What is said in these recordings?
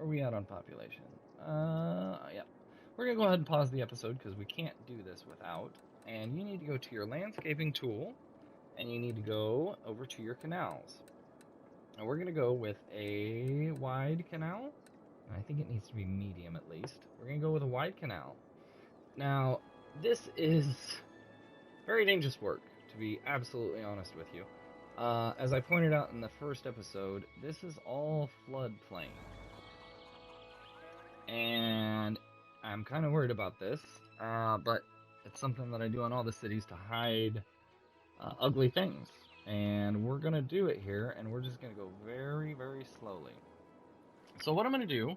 are we at on population? Yeah. We're going to go ahead and pause the episode because we can't do this without. And you need to go to your landscaping tool, and you need to go over to your canals. And we're going to go with a wide canal. I think it needs to be medium at least. We're going to go with a wide canal. Now, this is very dangerous work, to be absolutely honest with you. As I pointed out in the first episode, this is all floodplain. And I'm kind of worried about this, but it's something that I do in all the cities to hide ugly things. And we're going to do it here, and we're just going to go very, very slowly. So what I'm going to do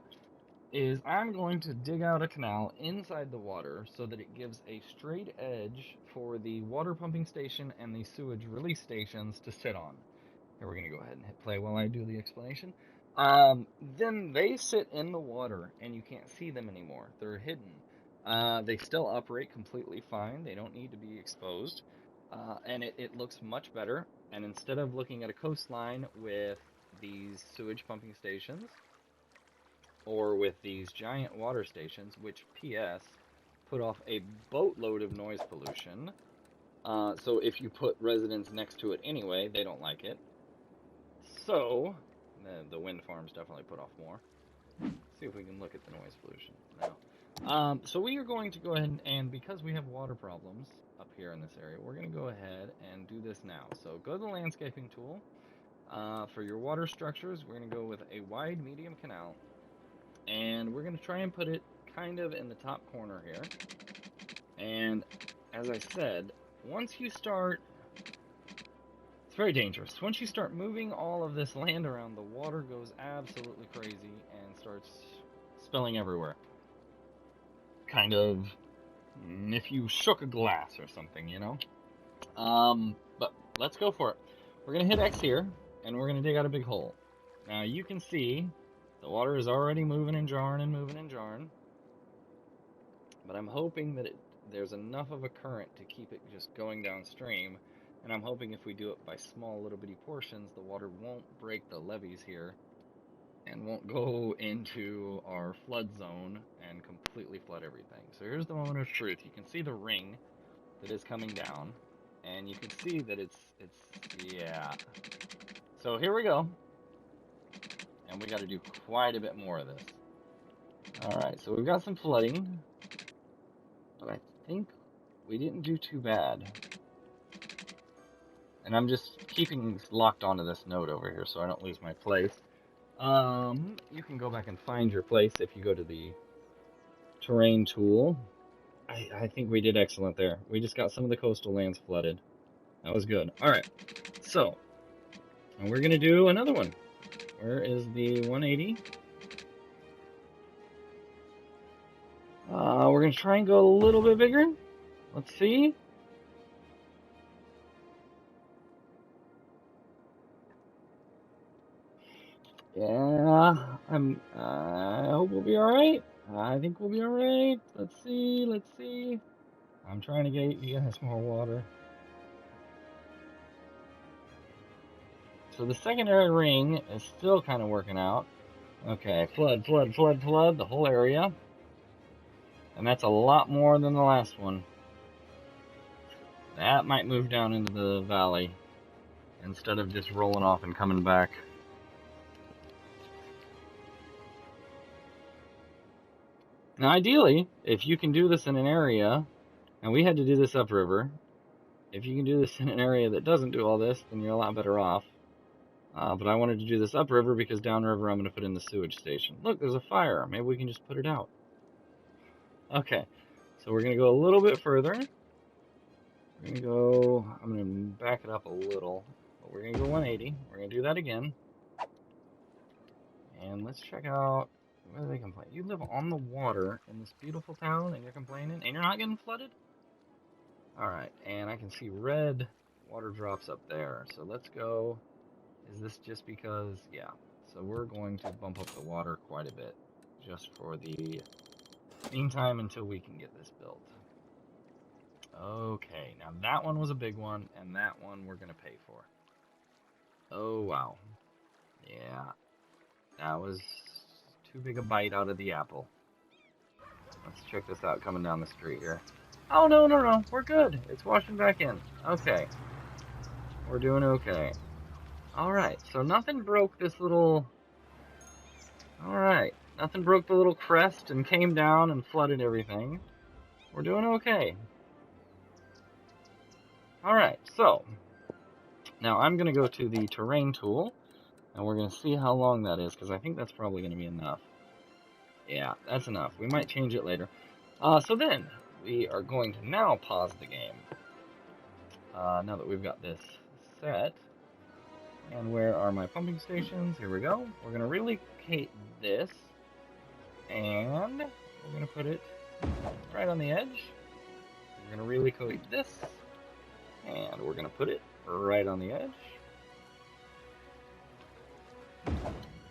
is I'm going to dig out a canal inside the water so that it gives a straight edge for the water pumping station and the sewage release stations to sit on. Here, we're going to go ahead and hit play while I do the explanation. Then they sit in the water and you can't see them anymore. They're hidden. They still operate completely fine. They don't need to be exposed. And it looks much better. And instead of looking at a coastline with these sewage pumping stations, or with these giant water stations, which, P.S., put off a boatload of noise pollution. So if you put residents next to it anyway, they don't like it. So, the wind farms definitely put off more. Let's see if we can look at the noise pollution. No. So we are going to go ahead and because we have water problems up here in this area, we're going to go ahead and do this now. So go to the landscaping tool. For your water structures, we're going to go with a wide medium canal. And we're going to try and put it kind of in the top corner here. And as I said, once you start, it's very dangerous. Once you start moving all of this land around, the water goes absolutely crazy and starts spilling everywhere. Kind of if you shook a glass or something, you know? But let's go for it. We're going to hit X here, and we're going to dig out a big hole. Now you can see the water is already moving and jarring and moving and jarring. But I'm hoping that there's enough of a current to keep it just going downstream. And I'm hoping if we do it by small little bitty portions, the water won't break the levees here and won't go into our flood zone and completely flood everything. So here's the moment of truth. You can see the ring that is coming down, and you can see that it's yeah. So here we go. And we got to do quite a bit more of this. Alright, so we've got some flooding. But I think we didn't do too bad. And I'm just keeping locked onto this node over here so I don't lose my place. You can go back and find your place if you go to the terrain tool. I think we did excellent there. We just got some of the coastal lands flooded. That was good. Alright, so, and we're going to do another one. Where is the 180? We're going to try and go a little bit bigger. Let's see. Yeah, I hope we'll be alright. I think we'll be alright. Let's see. I'm trying to get you guys more water. So the secondary ring is still kind of working out. Okay, flood, the whole area. And that's a lot more than the last one. That might move down into the valley instead of just rolling off and coming back. Now ideally, if you can do this in an area, and we had to do this upriver, if you can do this in an area that doesn't do all this, then you're a lot better off. But I wanted to do this upriver because downriver I'm going to put in the sewage station. Look, there's a fire. Maybe we can just put it out. Okay, so we're going to go a little bit further. We're going to go, I'm going to back it up a little. But we're going to go 180. We're going to do that again. And let's check out, where do they complain? You live on the water in this beautiful town and you're complaining and you're not getting flooded? Alright, and I can see red water drops up there. So let's go. Is this just because? Yeah. So we're going to bump up the water quite a bit just for the meantime until we can get this built. Okay, now that one was a big one, and that one we're going to pay for. Oh, wow. Yeah, that was too big a bite out of the apple. Let's check this out coming down the street here. Oh, no, no, no. We're good. It's washing back in. Okay. We're doing okay. Alright, so nothing broke this little... Alright. Nothing broke the little crest and came down and flooded everything. We're doing okay. Alright, so... Now I'm going to go to the terrain tool. And we're going to see how long that is, because I think that's probably going to be enough. Yeah, that's enough. We might change it later. So then, we are going to now pause the game. Now that we've got this set. And where are my pumping stations? Here we go. We're going to relocate this. And we're going to put it right on the edge. We're going to relocate this. And we're going to put it right on the edge.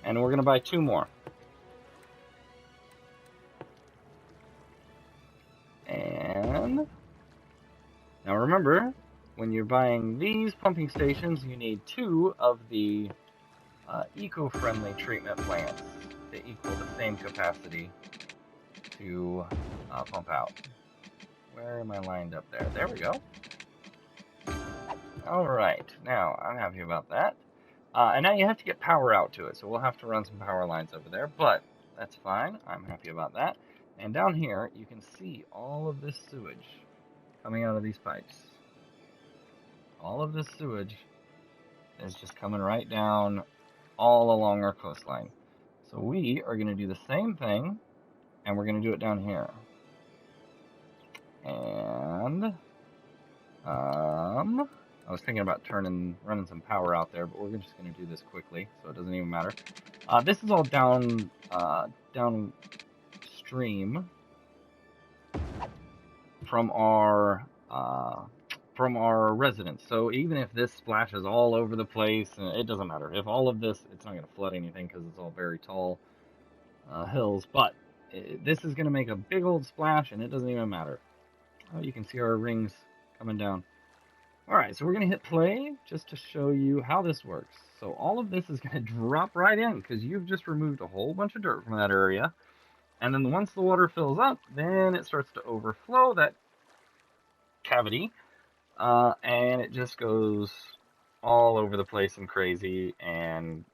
And we're going to buy 2 more. And now remember, when you're buying these pumping stations, you need 2 of the eco-friendly treatment plants that equal the same capacity to pump out. Where am I lined up there? There we go. Alright, now I'm happy about that. And now you have to get power out to it, so we'll have to run some power lines over there, but that's fine. I'm happy about that. And down here, you can see all of this sewage coming out of these pipes. All of this sewage is just coming right down all along our coastline. So we are going to do the same thing, and we're going to do it down here. And, I was thinking about running some power out there, but we're just going to do this quickly, so it doesn't even matter. This is all downstream from our residence. So even if this splashes all over the place, it doesn't matter. If all of this, it's not going to flood anything because it's all very tall hills. But this is going to make a big old splash, and it doesn't even matter. Oh, you can see our rings coming down. Alright, so we're going to hit play just to show you how this works. So all of this is going to drop right in because you've just removed a whole bunch of dirt from that area. And then once the water fills up, then it starts to overflow that cavity. And it just goes all over the place and crazy and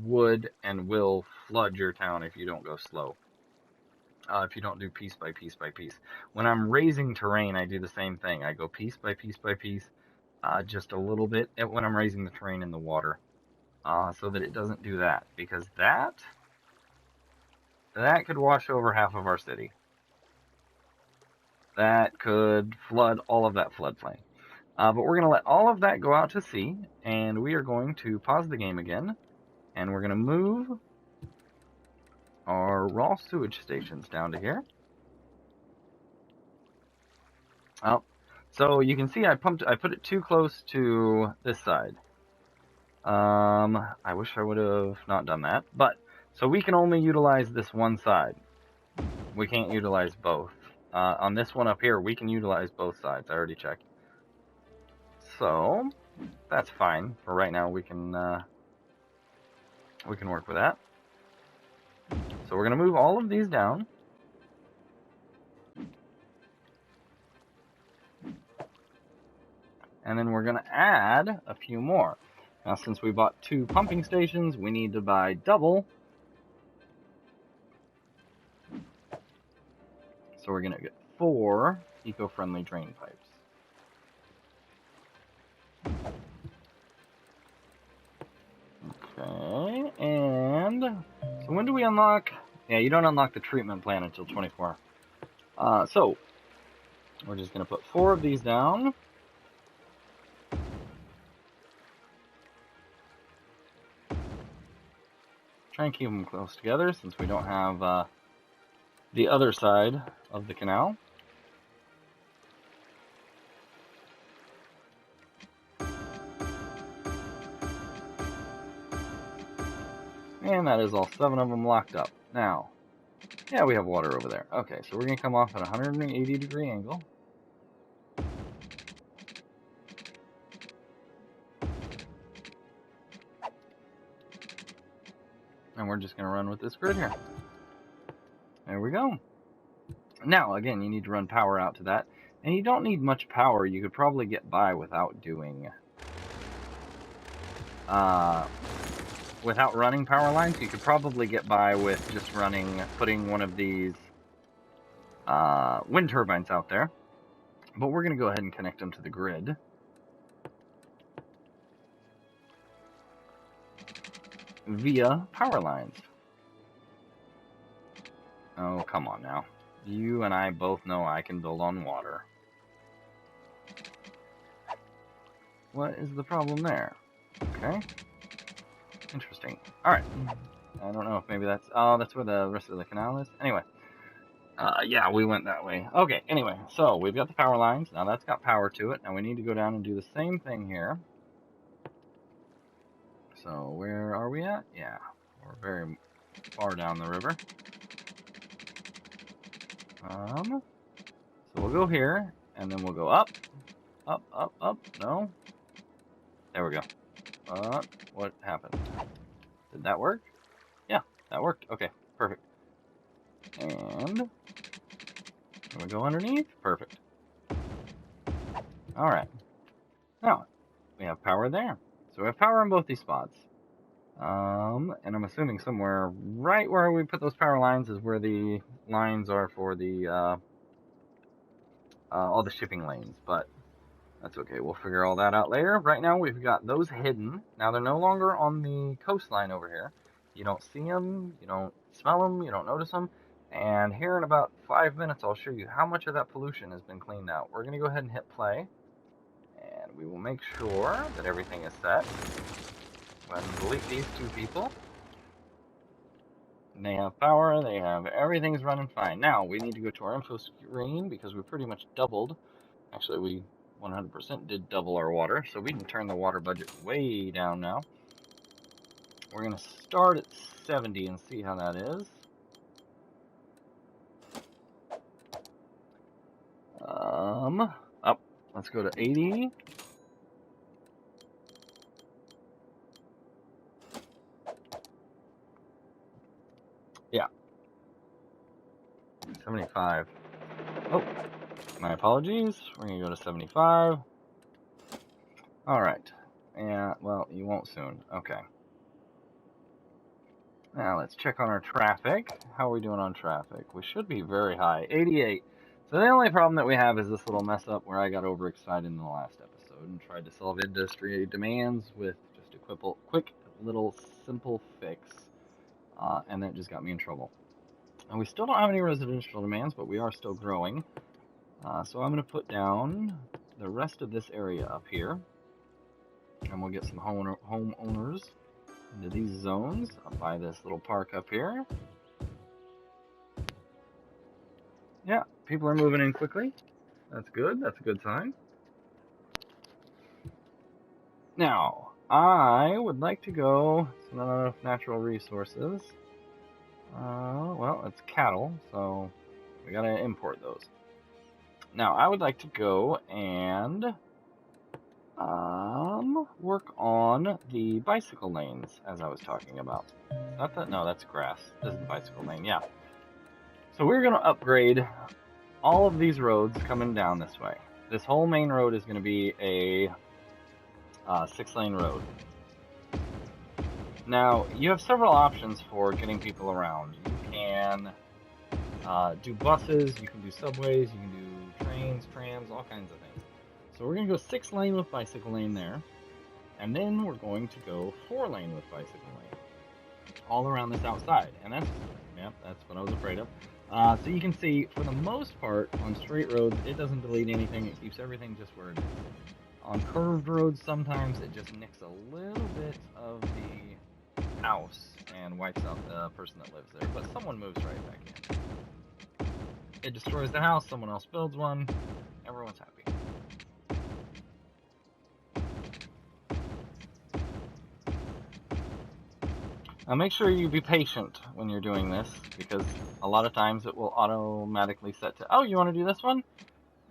would and will flood your town if you don't go slow. If you don't do piece by piece by piece. When I'm raising terrain, I do the same thing. I go piece by piece by piece. Just a little bit when I'm raising the terrain in the water, so that it doesn't do that, because that could wash over half of our city. That could flood all of that floodplain. But we're going to let all of that go out to sea, and we are going to pause the game again, and we're going to move our raw sewage stations down to here. Oh. So you can see I put it too close to this side. I wish I would have not done that, but so we can only utilize this one side. We can't utilize both. On this one up here, we can utilize both sides. I already checked. So that's fine for right now. We can work with that. So we're gonna move all of these down. And then we're going to add a few more. Now, since we bought 2 pumping stations, we need to buy double. So we're going to get 4 eco-friendly drain pipes. Okay, and so when do we unlock? Yeah, you don't unlock the treatment plant until 24. So we're just going to put 4 of these down. Try and keep them close together since we don't have the other side of the canal. And that is all 7 of them locked up. Now, yeah, we have water over there. Okay, so we're going to come off at a 180-degree angle. And we're just going to run with this grid here. There we go. Now, again, you need to run power out to that. And you don't need much power. You could probably get by without doing... without running power lines. You could probably get by with just putting one of these wind turbines out there. But we're going to go ahead and connect them to the grid. Via power lines. Oh, come on now. You and I both know I can build on water. What is the problem there? Okay. Interesting. Alright. I don't know if maybe that's... Oh, that's where the rest of the canal is? Anyway. Yeah, we went that way. Okay, anyway. So, we've got the power lines. Now, that's got power to it. Now, we need to go down and do the same thing here. So, where are we at? Yeah. We're very far down the river. So we'll go here, and then we'll go up, up, up, up. No. There we go. What happened? Did that work? Yeah, that worked. Okay, perfect. And we go underneath. Perfect. All right. Now we have power there. So we have power in both these spots. And I'm assuming somewhere right where we put those power lines is where the lines are for the all the shipping lanes, but that's okay. We'll figure all that out later. Right now we've got those hidden. Now they're no longer on the coastline over here. You don't see them, you don't smell them, you don't notice them. And here in about 5 minutes I'll show you how much of that pollution has been cleaned out. We're going to go ahead and hit play, and we will make sure that everything is set. Go ahead and delete these two people. They have power, they have everything's running fine. Now, we need to go to our info screen because we pretty much doubled. Actually, we 100% did double our water, so we can turn the water budget way down now. We're going to start at 70 and see how that is. Up. Let's go to 80. Yeah. 75. Oh, my apologies. We're going to go to 75. Alright. Yeah, well, you won't soon. Okay. Now, let's check on our traffic. How are we doing on traffic? We should be very high. 88. So the only problem that we have is this little mess up where I got overexcited in the last episode and tried to solve industry demands with just a quick little simple fix. And that just got me in trouble. And we still don't have any residential demands, but we are still growing. So I'm going to put down the rest of this area up here. And we'll get some homeowners into these zones. I'll buy this little park up here. Yeah, people are moving in quickly. That's good. That's a good sign. Now, I would like to go... It's not enough natural resources. Well, it's cattle, so we gotta import those. Now, I would like to go and work on the bicycle lanes, as I was talking about. No, that's grass. This is the bicycle lane, yeah. So we're gonna upgrade all of these roads coming down this way. This whole main road is gonna be a 6-lane road. Now, you have several options for getting people around. You can do buses, you can do subways, you can do trains, trams, all kinds of things. So we're going to go 6-lane with bicycle lane there, and then we're going to go 4-lane with bicycle lane, all around this outside. And that's what I was afraid of. So you can see, for the most part, on straight roads, it doesn't delete anything, it keeps everything just where it is. On curved roads, sometimes it just nicks a little bit of the house and wipes out the person that lives there, but someone moves right back in. It destroys the house, someone else builds one, everyone's happy. Now make sure you be patient when you're doing this, because a lot of times it will automatically set to, oh, you want to do this one?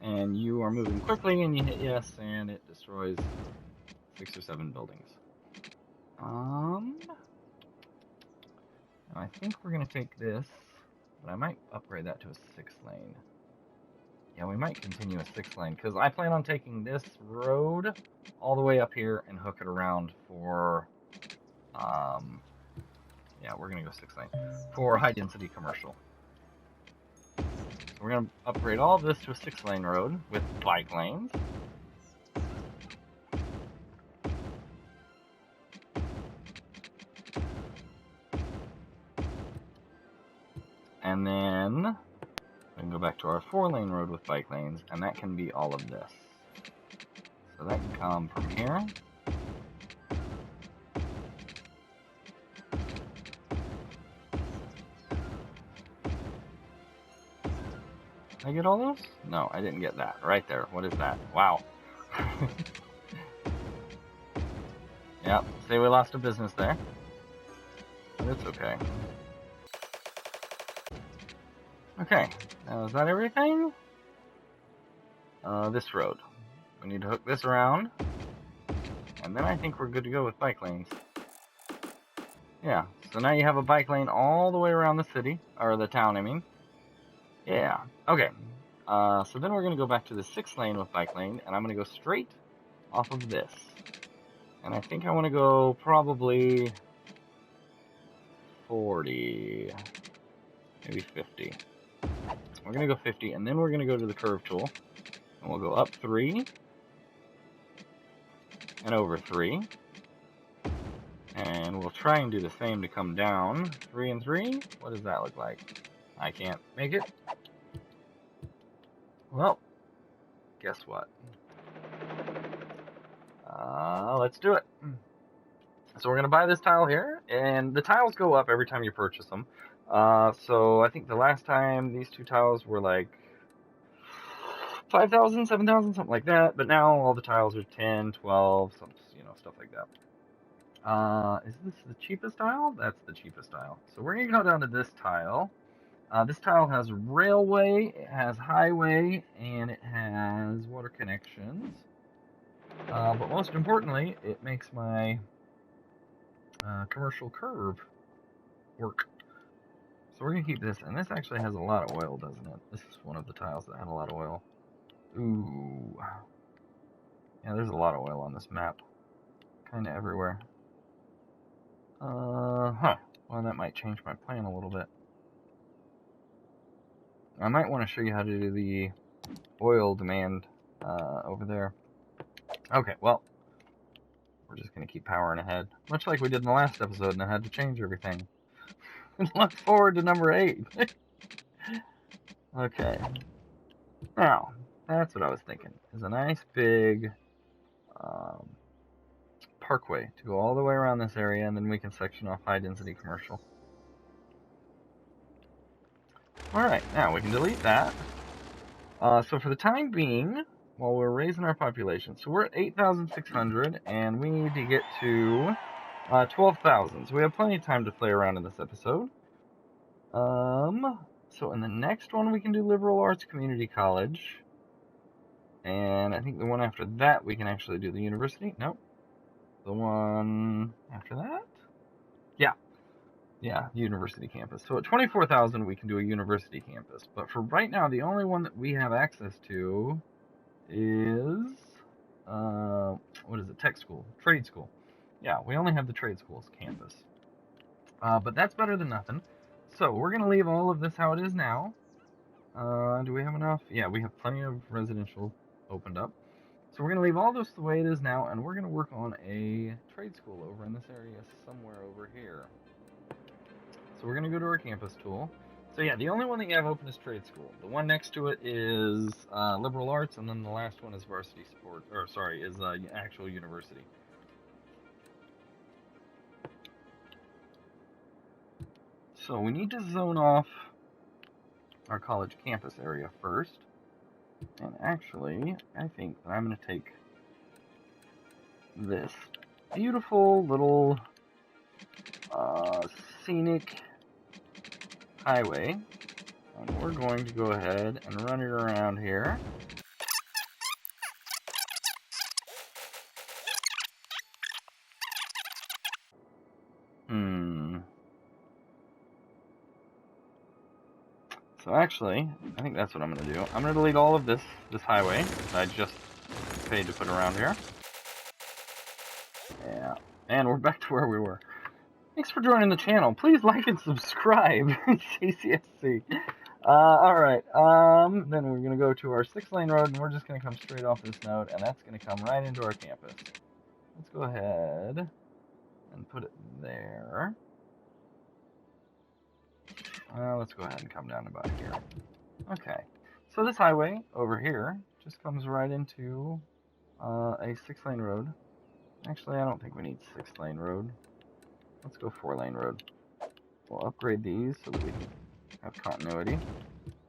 And you are moving quickly, and you hit yes, and it destroys 6 or 7 buildings. And I think we're going to take this but I might upgrade that to a 6-lane. Yeah, we might continue a 6-lane, because I plan on taking this road all the way up here and hook it around for, yeah, we're going to go 6-lane, for high-density commercial. So we're going to upgrade all of this to a 6-lane road with bike lanes. And then we can go back to our 4-lane road with bike lanes, and that can be all of this. So that can come from here. Did I get all those? No, I didn't get that. Right there. What is that? Wow. Yep. Say we lost a business there. But it's okay. Okay. Now, is that everything? This road. We need to hook this around. And then I think we're good to go with bike lanes. Yeah. So now you have a bike lane all the way around the city. Or the town, I mean. Yeah. Okay. So then we're going to go back to the 6-lane with bike lane. And I'm going to go straight off of this. And I think I want to go probably 40, maybe 50. We're going to go 50, and then we're going to go to the curve tool. And we'll go up 3, and over 3. And we'll try and do the same to come down. 3 and 3. What does that look like? I can't make it. Well, guess what? Let's do it. So we're going to buy this tile here, and the tiles go up every time you purchase them. So I think the last time these 2 tiles were like 5,000, 7,000, something like that. But now all the tiles are 10, 12, some, stuff like that. Is this the cheapest tile? That's the cheapest tile. So we're going to go down to this tile. This tile has railway, it has highway, and it has water connections. But most importantly, it makes my commercial curve work. So we're going to keep this, and this actually has a lot of oil, doesn't it? This is one of the tiles that had a lot of oil. Ooh. Yeah, there's a lot of oil on this map. Kind of everywhere. Well, that might change my plan a little bit. I might want to show you how to do the oil demand over there. Okay, well, we're just going to keep powering ahead. Much like we did in the last episode, and I had to change everything. Look forward to number 8. Okay. Now, that's what I was thinking. Is a nice big parkway to go all the way around this area, and then we can section off high-density commercial. Alright, now we can delete that. So for the time being, while we're raising our population, so we're at 8,600, and we need to get to 12,000. So we have plenty of time to play around in this episode. So in the next one, we can do Liberal Arts Community College. And I think the one after that, we can actually do the university. Nope. The one after that? Yeah, university campus. So at 24,000, we can do a university campus. But for right now, the only one that we have access to is, what is it? Tech school, trade school. Yeah, we only have the trade school's campus. But that's better than nothing. So we're going to leave all of this how it is now. Do we have enough? Yeah, we have plenty of residential opened up. So we're going to leave all this the way it is now, and we're going to work on a trade school over in this area somewhere over here. So we're going to go to our campus tool. So yeah, the only one that you have open is trade school. The one next to it is liberal arts, and then the last one is varsity sport, or sorry, is actual university. So we need to zone off our college campus area first. And actually, I think that I'm going to take this beautiful little scenic highway, and we're going to go ahead and run it around here. So actually, I think that's what I'm going to do. I'm going to delete all of this highway that I just paid to put around here. Yeah, and we're back to where we were. Thanks for joining the channel. Please like and subscribe. JCSC. Alright, then we're going to go to our 6-lane road, and we're just going to come straight off this node, and that's going to come right into our campus. Let's go ahead and put it there. Let's go ahead and come down about here. Okay, so this highway over here just comes right into a 6-lane road. Actually, I don't think we need 6-lane road. Let's go 4-lane road. We'll upgrade these so that we can have continuity.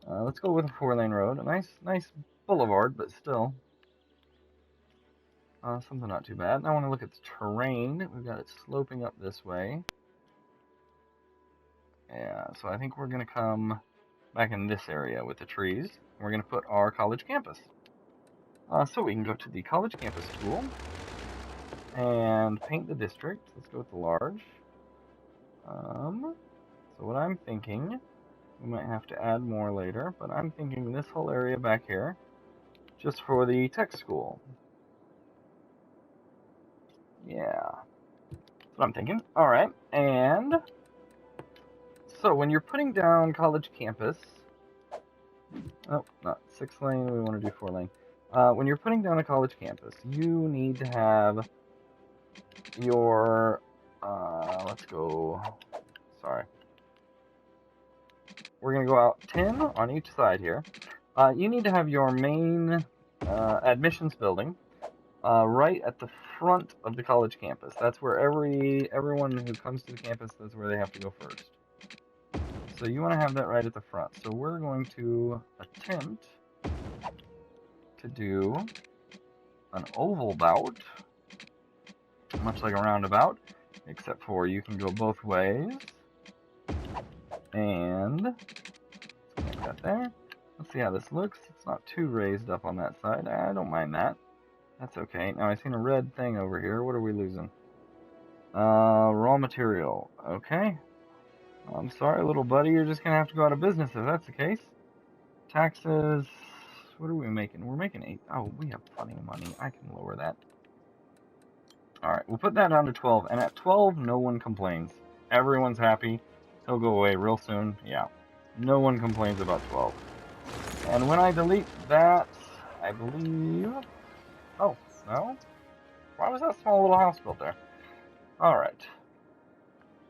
Let's go with a 4-lane road. A nice boulevard, but still something not too bad. Now I want to look at the terrain. We've got it sloping up this way. Yeah, so I think we're going to come back in this area with the trees. We're going to put our college campus. So we can go to the college campus tool and paint the district. Let's go with the large. So what I'm thinking, we might have to add more later, but I'm thinking this whole area back here, just for the tech school. Yeah, that's what I'm thinking. All right, and so when you're putting down college campus, oh, not 6-lane, we want to do 4-lane. When you're putting down a college campus, you need to have your, let's go, sorry. We're going to go out 10 on each side here. You need to have your main admissions building right at the front of the college campus. That's where everyone who comes to the campus, that's where they have to go first. So you want to have that right at the front. So we're going to attempt to do an oval bout, much like a roundabout, except for you can go both ways. And connect that there. Let's see how this looks. It's not too raised up on that side. I don't mind that. That's okay. Now I've seen a red thing over here. What are we losing? Raw material. Okay. I'm sorry, little buddy. You're just gonna have to go out of business if that's the case. Taxes. What are we making? We're making 8. Oh, we have plenty of money. I can lower that. Alright, we'll put that down to 12. And at 12, no one complains. Everyone's happy. He'll go away real soon. Yeah. No one complains about 12. And when I delete that, I believe... Oh, no? Why was that small little house built there? Alright.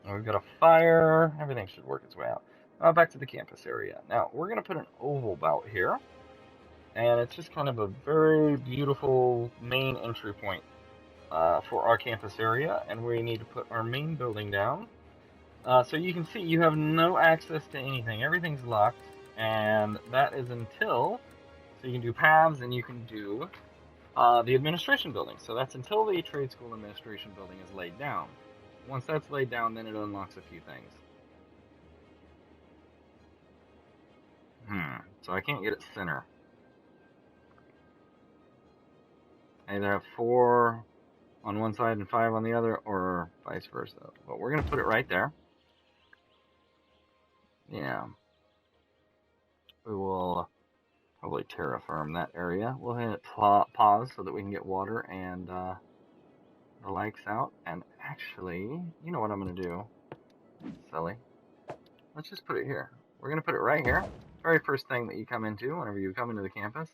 We've got a fire. Everything should work its way out. Back to the campus area. Now, we're going to put an oval bout here. And it's just kind of a very beautiful main entry point for our campus area. And we need to put our main building down. So you can see you have no access to anything. Everything's locked. And that is until... So you can do paths and you can do the administration building. So that's until the trade school administration building is laid down. Once that's laid down, then it unlocks a few things. So I can't get it center. I either have 4 on one side and 5 on the other, or vice versa. But we're going to put it right there. Yeah. We will probably terraform that area. We'll hit pause so that we can get water and the likes out. And actually, you know what I'm going to do? Silly. Let's just put it here. We're going to put it right here. Very first thing that you come into whenever you come into the campus.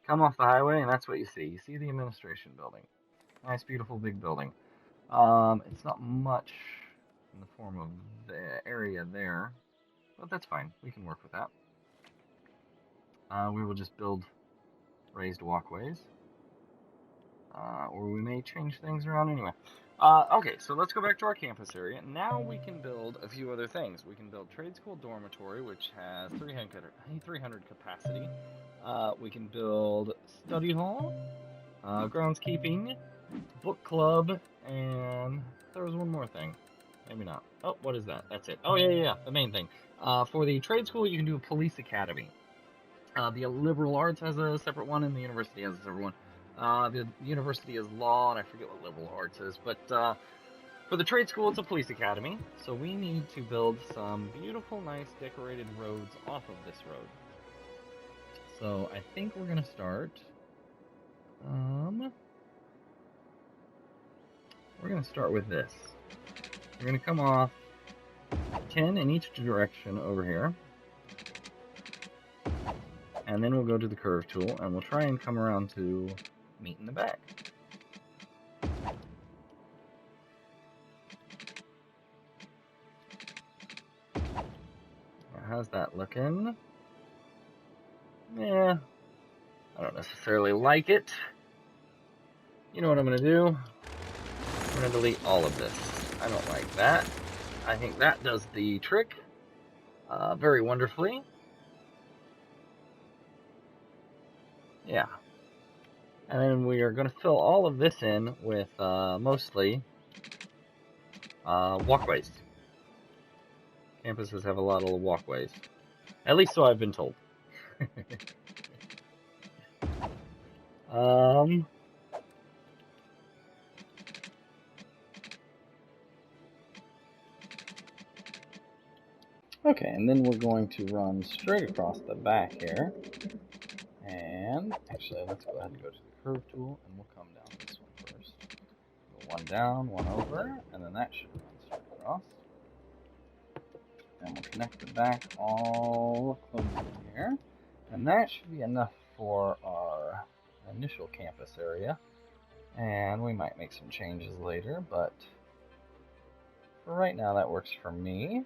Come off the highway, and that's what you see. You see the administration building. Nice, beautiful, big building. It's not much in the form of the area there, but that's fine. We can work with that. We will just build raised walkways. Or we may change things around anyway. Okay, so let's go back to our campus area. Now we can build a few other things. We can build trade school dormitory, which has 300 capacity. We can build study hall, groundskeeping, book club, and there was one more thing. Maybe not. Oh, what is that? That's it. Oh, yeah, the main thing. For the trade school, you can do a police academy. The liberal arts has a separate one, and the university has a separate one. The university is law, and I forget what liberal arts is, but For the trade school, it's a police academy, so we need to build some beautiful, nice, decorated roads off of this road. So I think we're gonna start. We're gonna start with this. We're gonna come off 10 in each direction over here, and then we'll go to the curve tool, and we'll try and come around to meet in the back. How's that looking? Yeah, I don't necessarily like it. You know what I'm going to do? I'm going to delete all of this. I don't like that. I think that does the trick very wonderfully. Yeah. And then we are going to fill all of this in with mostly walkways. Campuses have a lot of walkways. At least so I've been told. Okay, and then we're going to run straight across the back here. And actually, let's go ahead and go to the curve tool, and we'll come down this one first. Go one down, one over, and then that should run straight across. And we'll connect the back all close in here. And that should be enough for our initial campus area. And we might make some changes later, but for right now that works for me.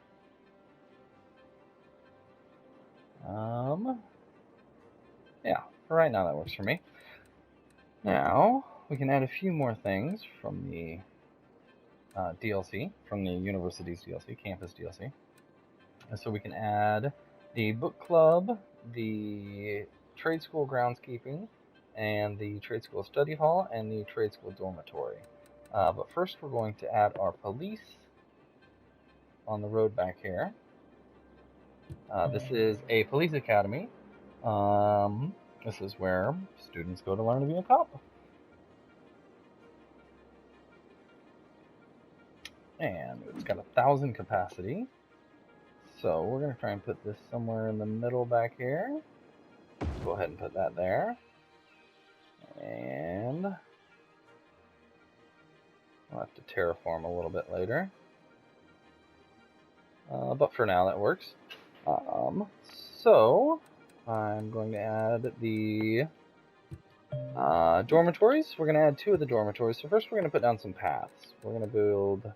Yeah, for right now that works for me. Now, we can add a few more things from the DLC, from the university's DLC, campus DLC. And so we can add the book club, the trade school groundskeeping, and the trade school study hall, and the trade school dormitory. But first we're going to add our police on the road back here. This is a police academy. This is where students go to learn to be a cop. And it's got 1,000 capacity. So we're going to try and put this somewhere in the middle back here. Go ahead and put that there. And I'll have to terraform a little bit later. But for now that works. So I'm going to add the dormitories. We're going to add 2 of the dormitories. So first we're going to put down some paths. We're going to build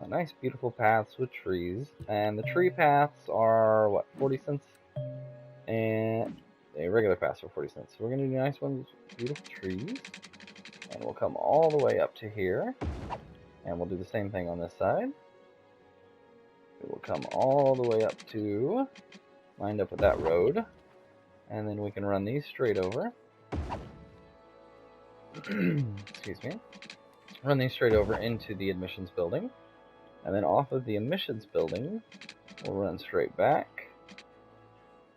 nice beautiful paths with trees. And the tree paths are, what, 40 cents? And the regular paths are 40 cents. So we're going to do nice ones, beautiful trees. And we'll come all the way up to here. And we'll do the same thing on this side. It will come all the way up to, lined up with that road. And then we can run these straight over. Excuse me. Run these straight over into the admissions building. And then off of the admissions building, we'll run straight back.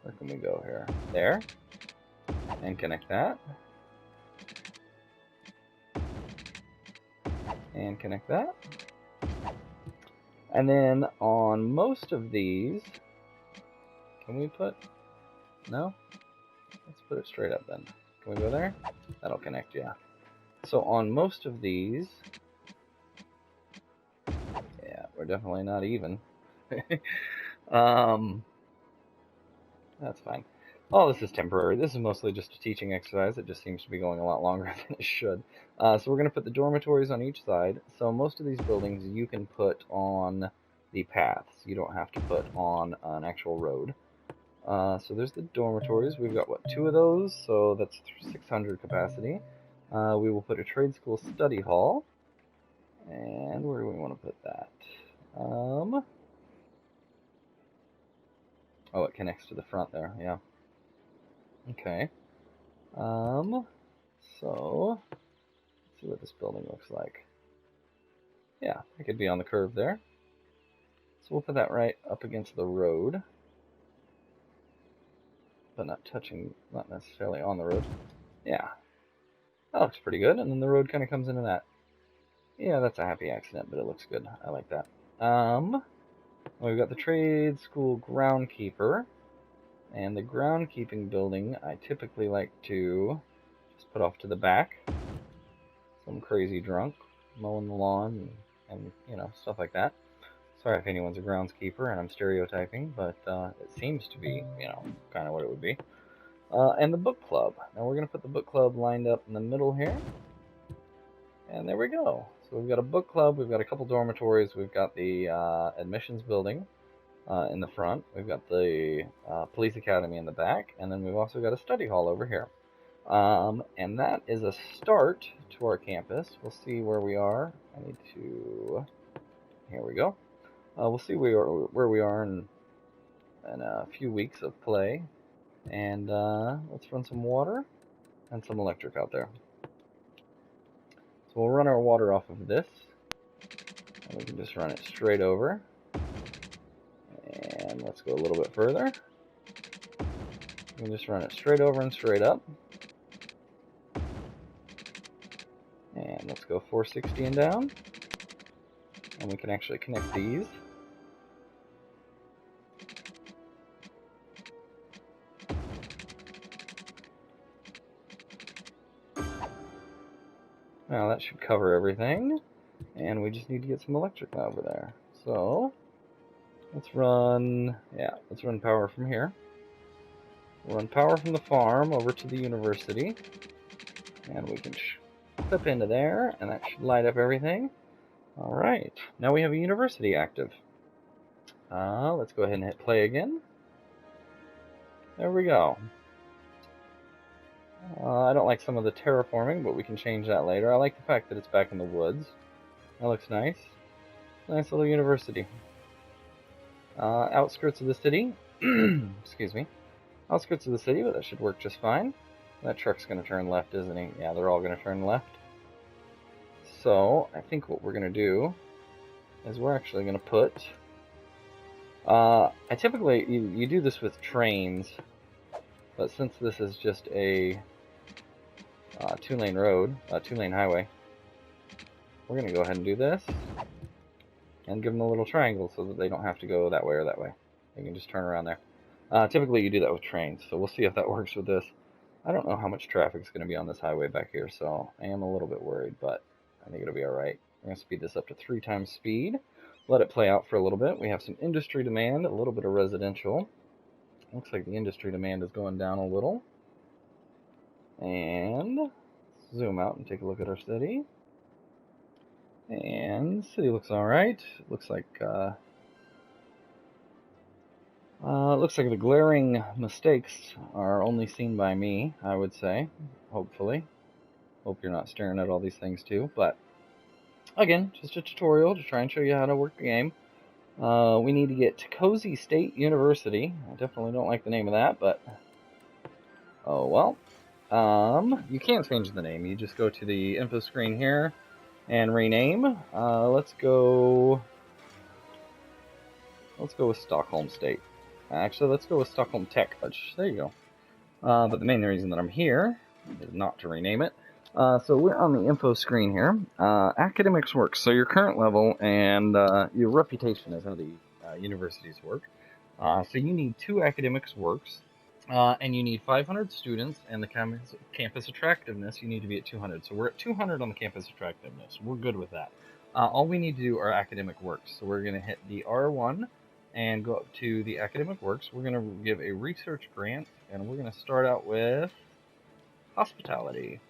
Where can we go here? There. And connect that. And connect that. And then on most of these, can we put, no? Let's put it straight up then. Can we go there? That'll connect, yeah. So on most of these, yeah, we're definitely not even. That's fine. All this is temporary. This is mostly just a teaching exercise. It just seems to be going a lot longer than it should. So we're going to put the dormitories on each side. So most of these buildings you can put on the paths. You don't have to put on an actual road. So there's the dormitories. We've got, what, 2 of those? So that's 600 capacity. We will put a trade school study hall. And where do we want to put that? Oh, it connects to the front there, yeah. Okay. So let's see what this building looks like. Yeah, it could be on the curve there. So we'll put that right up against the road. But not necessarily on the road. Yeah. That looks pretty good, and then the road kind of comes into that. Yeah, that's a happy accident, but it looks good. I like that. We've got the trade school groundkeeper, and the groundkeeping building I typically like to just put off to the back. Some crazy drunk mowing the lawn and you know, stuff like that. Sorry if anyone's a groundskeeper and I'm stereotyping, but it seems to be, you know, kind of what it would be. And the book club. Now we're going to put the book club lined up in the middle here. And there we go. So we've got a book club, we've got a couple dormitories, we've got the admissions building in the front, we've got the police academy in the back, and then we've also got a study hall over here. And that is a start to our campus. We'll see where we are. I need to... Here we go. We'll see where we are in a few weeks of play. And let's run some water and some electric out there. So we'll run our water off of this. And we can just run it straight over. And let's go a little bit further. We can just run it straight over and straight up. And let's go 460 and down. And we can actually connect these. Now that should cover everything. And we just need to get some electric over there. So let's run power from here. We'll run power from the farm over to the university. And we can clip into there, and that should light up everything. Alright, now we have a university active. Let's go ahead and hit play again. There we go. I don't like some of the terraforming, but we can change that later. I like the fact that it's back in the woods. That looks nice. Nice little university. Outskirts of the city. Excuse me. Outskirts of the city, but that should work just fine. That truck's going to turn left, isn't he? Yeah, they're all going to turn left. So, I think what we're going to do is we're actually going to put... I typically, you do this with trains, but since this is just a two-lane road, two-lane highway, we're going to go ahead and do this and give them a little triangle so that they don't have to go that way or that way. They can just turn around there. Typically you do that with trains, so we'll see if that works with this. I don't know how much traffic is going to be on this highway back here, so I am a little bit worried, but I think it'll be alright. We're going to speed this up to 3 times speed. Let it play out for a little bit. We have some industry demand, a little bit of residential. Looks like the industry demand is going down a little. And zoom out and take a look at our city. And the city looks alright. Looks like the glaring mistakes are only seen by me, I would say. Hopefully. Hope you're not staring at all these things too. But again, just a tutorial to try and show you how to work the game. We need to get to Cozy State University. I definitely don't like the name of that, but oh well. You can't change the name. You just go to the info screen here and rename. Let's go with Stockholm State. Actually, let's go with Stockholm Tech. There you go. But the main reason that I'm here is not to rename it. So we're on the info screen here. Academics works. So your current level and your reputation is how the universities work. So you need 2 academics works, and you need 500 students, and the campus attractiveness, you need to be at 200. So we're at 200 on the campus attractiveness. We're good with that. All we need to do are academic works. So we're going to hit the R1 and go up to the academic works. We're going to give a research grant, and we're going to start out with hospitality.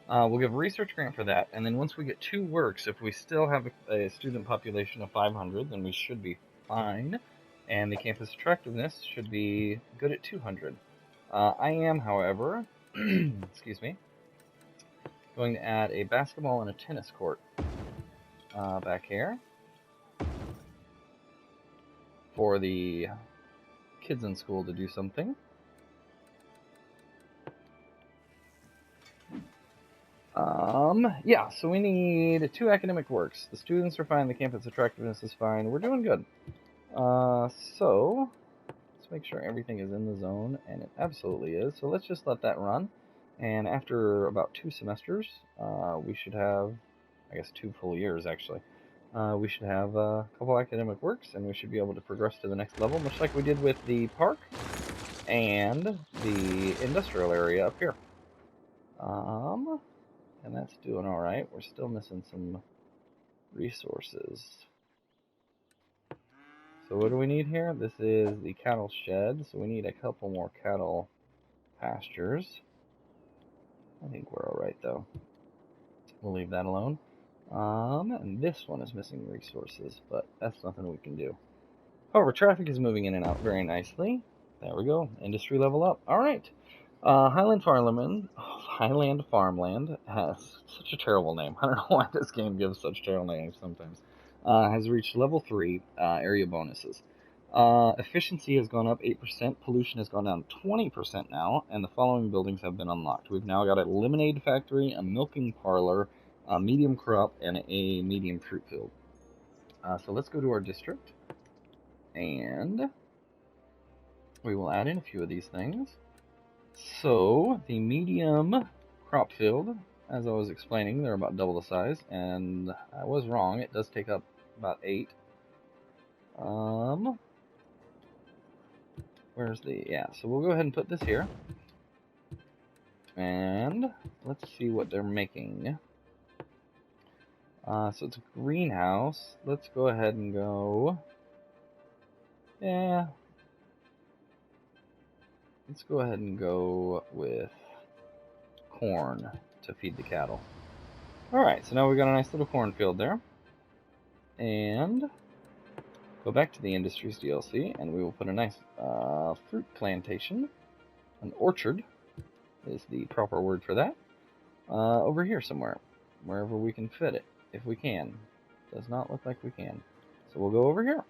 We'll give a research grant for that, and then once we get 2 works, if we still have a student population of 500, then we should be fine, and the campus attractiveness should be good at 200. I am, however, excuse me, going to add a basketball and a tennis court back here for the kids in school to do something. Yeah, so we need 2 academic works. The students are fine, the campus attractiveness is fine. We're doing good. So let's make sure everything is in the zone, and it absolutely is. So let's just let that run. And after about 2 semesters, we should have I guess 2 full years actually, we should have a couple academic works, and we should be able to progress to the next level, much like we did with the park and the industrial area up here. And that's doing all right. We're still missing some resources. So what do we need here? This is the cattle shed, so we need a couple more cattle pastures. I think we're all right though. We'll leave that alone. And this one is missing resources, but that's nothing we can do. However, traffic is moving in and out very nicely. There we go. Industry level up. All right. Highland Farmland has such a terrible name. I don't know why this game gives such terrible names sometimes. Has reached level 3 area bonuses. Efficiency has gone up 8%. Pollution has gone down 20% now, and the following buildings have been unlocked. We've now got a lemonade factory, a milking parlor, a medium crop, and a medium fruit field. So let's go to our district, and we will add in a few of these things. So, the medium crop field, as I was explaining, they're about double the size, and I was wrong, it does take up about 8. Where's the, yeah, so we'll go ahead and put this here, and let's see what they're making. So it's a greenhouse. Let's go ahead and go, yeah, let's go ahead and go with corn to feed the cattle. Alright, so now we've got a nice little cornfield there. And go back to the Industries DLC, and we will put a nice fruit plantation. An orchard is the proper word for that. Over here somewhere, wherever we can fit it, if we can. Does not look like we can. So we'll go over here.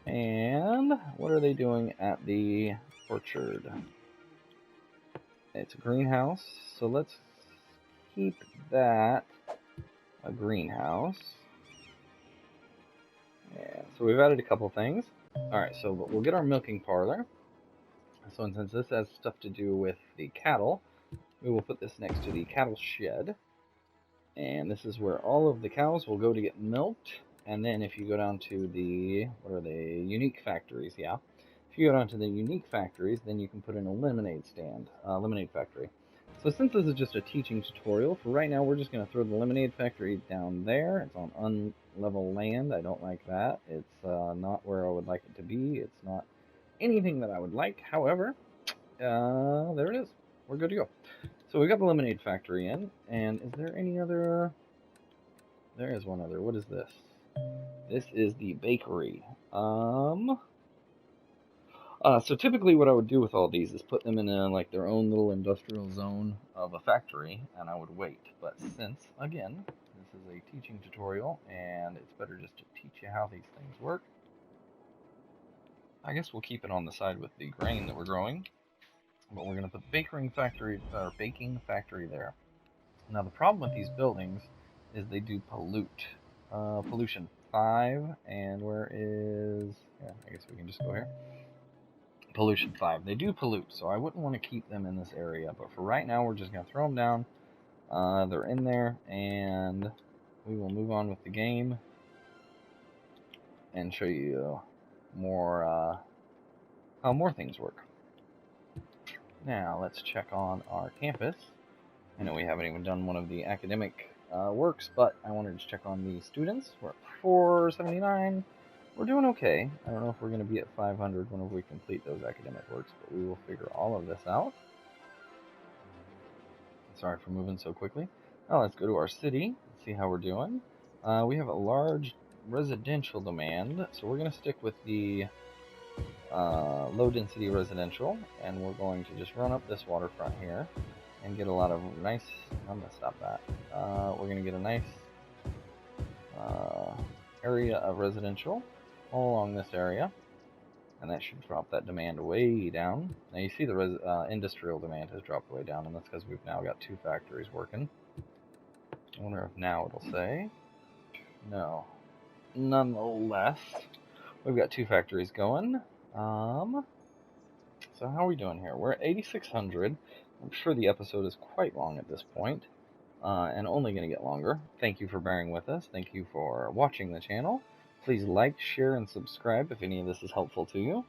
And what are they doing at the orchard? It's a greenhouse, so let's keep that a greenhouse. Yeah, so we've added a couple things. Alright, so we'll get our milking parlor. So since this has stuff to do with the cattle, we will put this next to the cattle shed. And this is where all of the cows will go to get milked. And then if you go down to the, what are they, unique factories, yeah. If you go down to the unique factories, then you can put in a lemonade stand, lemonade factory. So since this is just a teaching tutorial, for right now we're just going to throw the lemonade factory down there. It's on unlevel land. I don't like that. It's not where I would like it to be. It's not anything that I would like. However, there it is. We're good to go. So we got the lemonade factory in, and is there any other? There is one other. What is this? This is the bakery. So typically what I would do with all these is put them in like their own little industrial zone of a factory, and I would wait. But since, again, this is a teaching tutorial, and it's better just to teach you how these things work, I guess we'll keep it on the side with the grain that we're growing. But we're going to put the baking factory there. Now the problem with these buildings is they do pollute. Pollution 5, and where is, yeah, I guess we can just go here. Pollution 5. They do pollute, so I wouldn't want to keep them in this area, but for right now we're just going to throw them down. They're in there, and we will move on with the game and show you more how more things work. Now let's check on our campus. I know we haven't even done one of the academic works, but I wanted to check on the students. We're at 479. We're doing okay. I don't know if we're going to be at 500 whenever we complete those academic works, but we will figure all of this out. Sorry for moving so quickly. Now let's go to our city and see how we're doing. We have a large residential demand, so we're going to stick with the low density residential, and we're going to just run up this waterfront here and get a lot of nice, I'm going to stop that. We're going to get a nice area of residential all along this area, and that should drop that demand way down. Now you see the industrial demand has dropped way down, and that's because we've now got 2 factories working. I wonder if now it'll say. No. Nonetheless, we've got 2 factories going. So how are we doing here? We're at 8,600. I'm sure the episode is quite long at this point. and only going to get longer. Thank you for bearing with us. Thank you for watching the channel. Please like, share, and subscribe if any of this is helpful to you.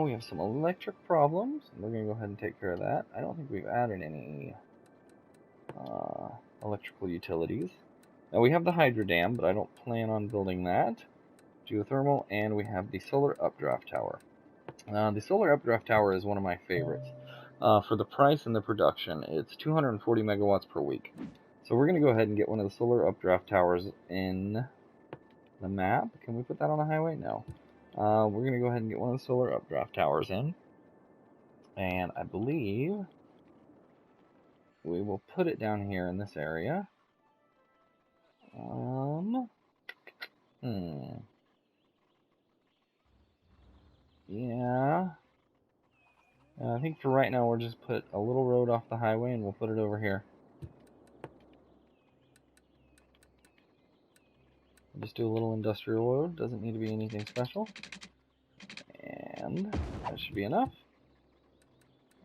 We have some electric problems, and we're going to go ahead and take care of that. I don't think we've added any electrical utilities. Now we have the hydro dam, but I don't plan on building that. Geothermal, and we have the solar updraft tower. The solar updraft tower is one of my favorites. For the price and the production, it's 240 megawatts per week. So we're going to go ahead and get one of the solar updraft towers in the map. Can we put that on the highway? No. We're going to go ahead and get one of the solar updraft towers in. And I believe we will put it down here in this area. Yeah. I think for right now we'll just put a little road off the highway and we'll put it over here. We'll just do a little industrial road. Doesn't need to be anything special. And that should be enough.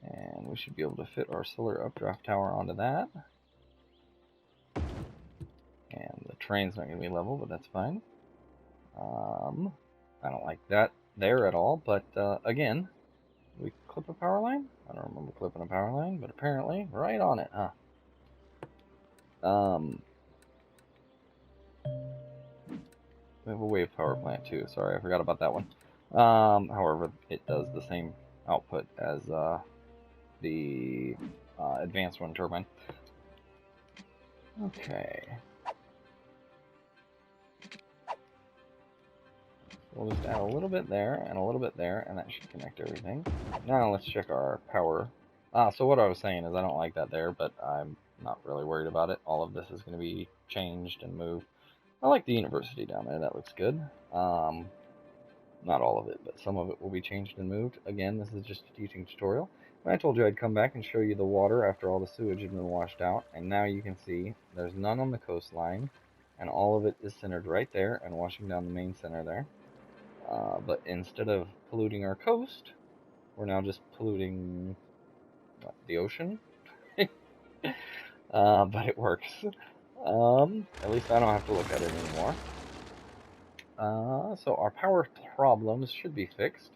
And we should be able to fit our solar updraft tower onto that. And the train's not going to be level, but that's fine. I don't like that there at all, but again, we clip a power line? I don't remember clipping a power line, but apparently right on it, huh? We have a wave power plant too. Sorry, I forgot about that one. However, it does the same output as the advanced wind turbine. Okay. We'll just add a little bit there and a little bit there, and that should connect everything. Now let's check our power. So what I was saying is I don't like that there, but I'm not really worried about it. All of this is going to be changed and moved. I like the university down there. That looks good. Not all of it, but some of it will be changed and moved. Again, this is just a teaching tutorial. I told you I'd come back and show you the water after all the sewage had been washed out, and now you can see there's none on the coastline, and all of it is centered right there and washing down the main center there. But instead of polluting our coast, we're now just polluting the ocean. But it works. At least I don't have to look at it anymore. So our power problems should be fixed.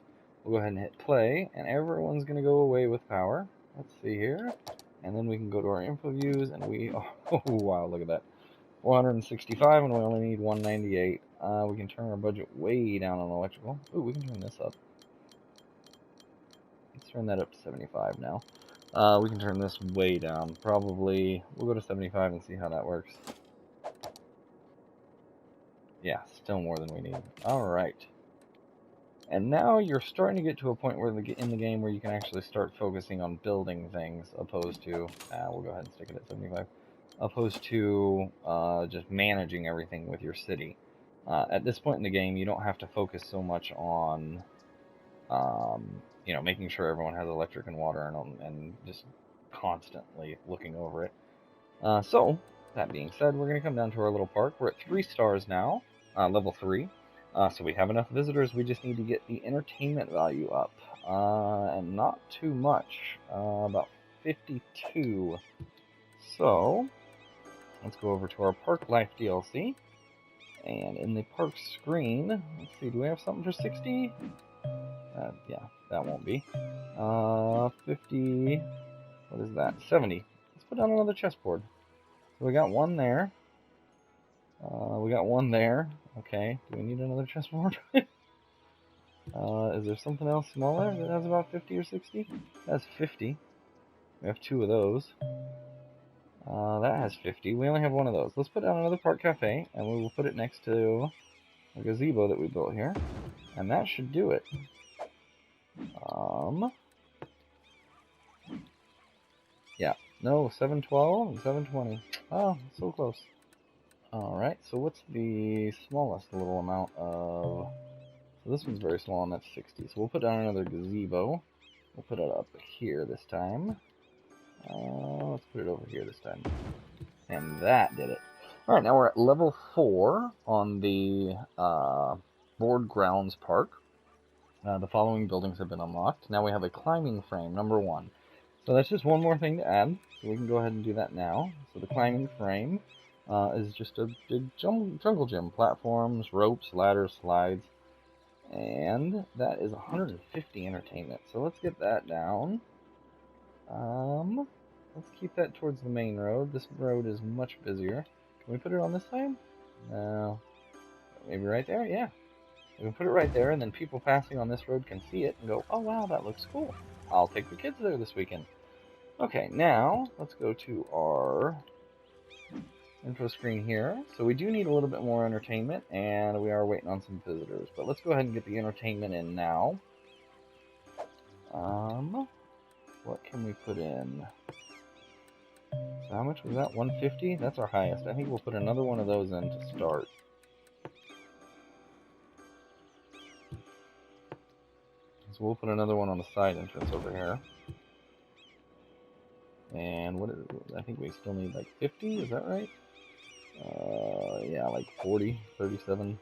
We'll go ahead and hit play, and everyone's going to go away with power. Let's see here. And then we can go to our info views, and we... Oh, wow, look at that. 165, and we only need 198. We can turn our budget way down on electrical. Ooh, we can turn this up. Let's turn that up to 75 now. We can turn this way down. Probably, we'll go to 75 and see how that works. Yeah, still more than we need. Alright. And now you're starting to get to a point where in the game where you can actually start focusing on building things, opposed to... we'll go ahead and stick it at 75. Opposed to just managing everything with your city. At this point in the game, you don't have to focus so much on, you know, making sure everyone has electric and water and just constantly looking over it. So, that being said, we're going to come down to our little park. We're at 3 stars now, level 3. So we have enough visitors. We just need to get the entertainment value up. And not too much. About 52. So... let's go over to our Park Life DLC, and in the park screen, let's see, do we have something for 60? Yeah, that won't be. 50, what is that? 70. Let's put down another chessboard. So we got one there. We got one there. Okay, do we need another chessboard? Is there something else smaller that has about 50 or 60? That's 50. We have 2 of those. That has 50. We only have one of those. Let's put down another park cafe, and we will put it next to a gazebo that we built here. And that should do it. Yeah. No, 712 and 720. Oh, so close. Alright, so what's the smallest little amount of... So this one's very small, and that's 60. So we'll put down another gazebo. We'll put it up here this time. Let's put it over here this time. And that did it. Alright, now we're at level 4 on the Board Grounds Park. The following buildings have been unlocked. Now we have a climbing frame, number 1. So that's just one more thing to add. So we can go ahead and do that now. So the climbing frame is just a big jungle gym. Platforms, ropes, ladders, slides. And that is 150 entertainment. So let's get that down. Let's keep that towards the main road. This road is much busier. Can we put it on this side? No. Maybe right there? Yeah. We can put it right there, and then people passing on this road can see it and go, oh wow, that looks cool. I'll take the kids there this weekend. Okay, now let's go to our info screen here. So we do need a little bit more entertainment, and we are waiting on some visitors. But let's go ahead and get the entertainment in now. What can we put in? So how much was that? 150? That's our highest. I think we'll put another one of those in to start. So we'll put another one on the side entrance over here. And what is it? I think we still need like 50, is that right? Yeah, like 40, 37.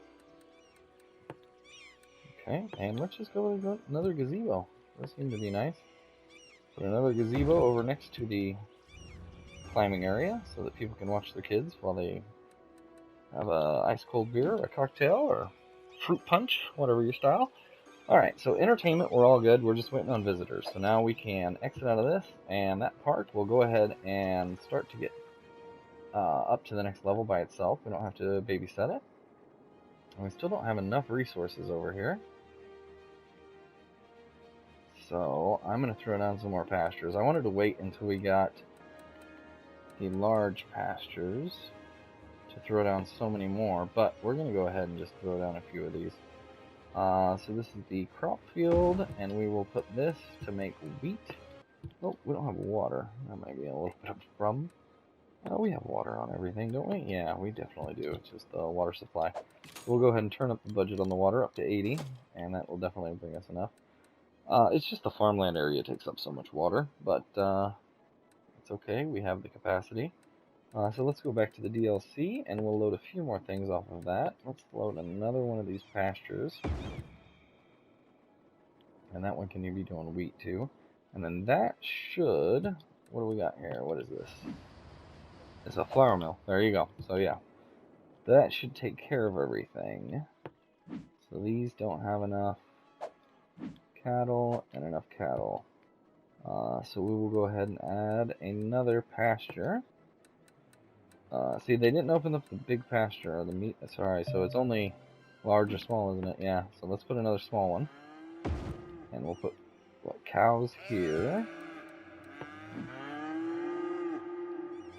Okay, and let's just go with another gazebo. Those seem to be nice. Put another gazebo over next to the climbing area so that people can watch their kids while they have a ice cold beer, or a cocktail, or fruit punch, whatever your style. Alright, so entertainment, we're all good. We're just waiting on visitors. So now we can exit out of this, and that part will go ahead and start to get up to the next level by itself. We don't have to babysit it. And we still don't have enough resources over here. So I'm going to throw down some more pastures. I wanted to wait until we got the large pastures to throw down so many more, but we're going to go ahead and just throw down a few of these. So this is the crop field, and we will put this to make wheat. Oh, we don't have water. That might be a little bit of a problem. We have water on everything, don't we? Yeah, we definitely do. It's just the water supply. We'll go ahead and turn up the budget on the water up to 80, and that will definitely bring us enough. It's just the farmland area takes up so much water, but it's okay. We have the capacity. So let's go back to the DLC, and we'll load a few more things off of that. Let's load another one of these pastures. And that one can be doing wheat too. And then that should... What do we got here? What is this? It's a flour mill. There you go. So yeah, that should take care of everything. So these don't have enough cattle and enough cattle. So we will go ahead and add another pasture. See, they didn't open up the big pasture, or the meat. Sorry, so it's only large or small, isn't it? Yeah, so let's put another small one. And we'll put, what, cows here.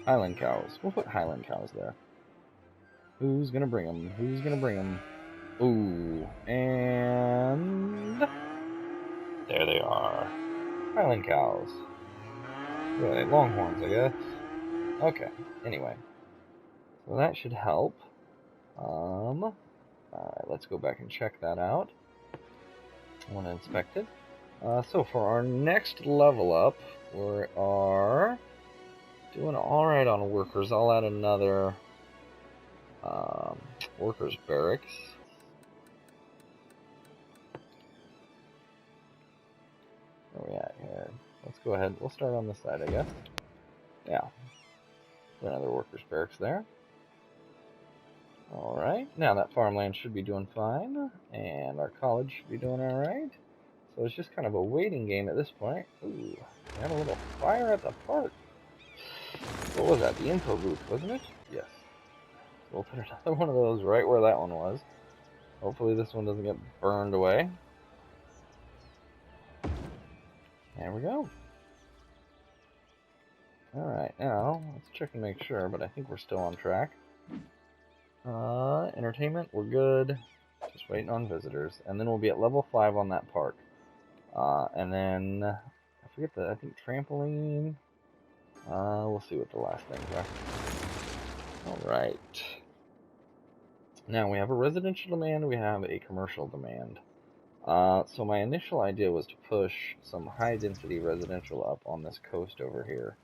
Highland cows. We'll put Highland cows there. Who's gonna bring them? Who's gonna bring them? Ooh, and there they are. Highland cows. Really, Longhorns, I guess. Okay, anyway. So that should help. Alright, let's go back and check that out. I want to inspect it. So for our next level up, we are doing alright on workers. I'll add another workers barracks. Where are we at here? Let's go ahead. We'll start on this side, I guess. Yeah. Another workers barracks there. Alright, now that farmland should be doing fine, and our college should be doing alright. So it's just kind of a waiting game at this point. Ooh, we have a little fire at the park. What was that? The info booth, wasn't it? Yes. So we'll put another one of those right where that one was. Hopefully this one doesn't get burned away. There we go. Alright, now, let's check and make sure, but I think we're still on track. Entertainment, we're good. Just waiting on visitors. And then we'll be at level 5 on that park. And then, I forget I think trampoline. We'll see what the last things are. Alright. Now, we have a residential demand, we have a commercial demand. So my initial idea was to push some high-density residential up on this coast over here.